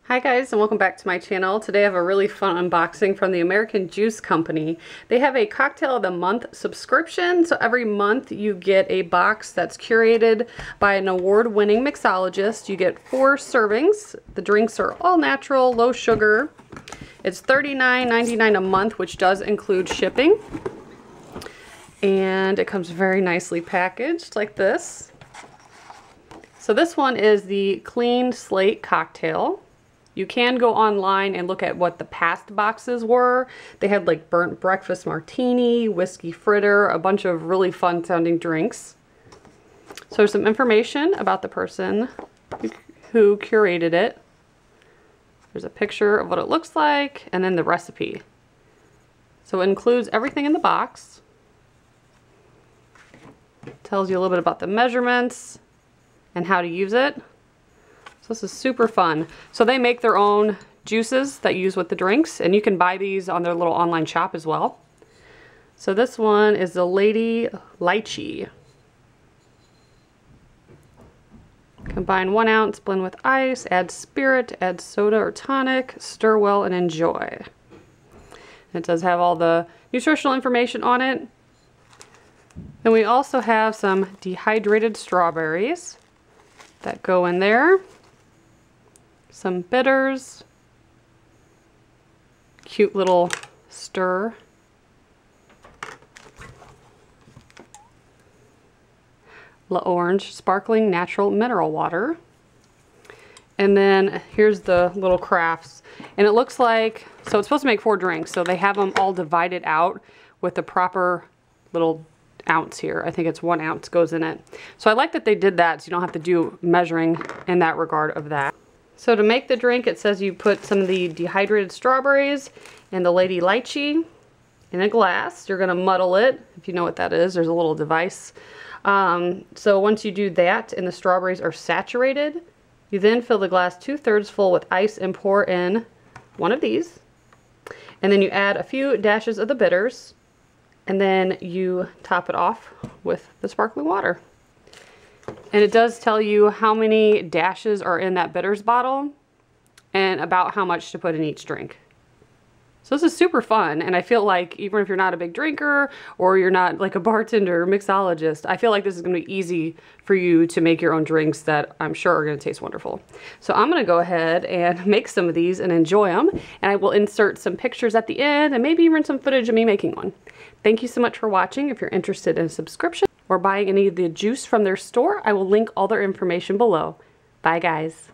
Hi guys, and welcome back to my channel. Today I have a really fun unboxing from the American Juice Company. They have a Cocktail of the Month subscription, so every month you get a box that's curated by an award-winning mixologist. You get 4 servings. The drinks are all natural, low sugar. It's $39.99 a month, which does include shipping. And it comes very nicely packaged like this. So this one is the Clean Slate Cocktail. You can go online and look at what the past boxes were. They had like burnt breakfast martini, whiskey fritter, a bunch of really fun sounding drinks. So there's some information about the person who curated it. There's a picture of what it looks like and then the recipe. So it includes everything in the box. It tells you a little bit about the measurements and how to use it. So this is super fun. So they make their own juices that you use with the drinks, and you can buy these on their little online shop as well. So this one is the Lady Lychee. Combine 1 ounce, blend with ice, add spirit, add soda or tonic, stir well and enjoy. And it does have all the nutritional information on it. Then we also have some dehydrated strawberries that go in there. Some bitters, cute little stir. La Orange sparkling natural mineral water. And then here's the little crafts. And it looks like, so it's supposed to make 4 drinks, so they have them all divided out with the proper little ounce here. I think it's 1 ounce goes in it. So I like that they did that so you don't have to do measuring in that regard of that. So to make the drink, it says you put some of the dehydrated strawberries and the Lady Lychee in a glass. You're gonna muddle it, if you know what that is. There's a little device. So once you do that and the strawberries are saturated, you then fill the glass 2/3 full with ice and pour in one of these. And then you add a few dashes of the bitters, and then you top it off with the sparkling water. And it does tell you how many dashes are in that bitters bottle and about how much to put in each drink. So this is super fun, and I feel like even if you're not a big drinker or you're not like a bartender or mixologist, I feel like this is going to be easy for you to make your own drinks that I'm sure are going to taste wonderful. So I'm going to go ahead and make some of these and enjoy them, and I will insert some pictures at the end and maybe even some footage of me making one. Thank you so much for watching. If you're interested in a subscription or buying any of the juice from their store, I will link all their information below. Bye guys.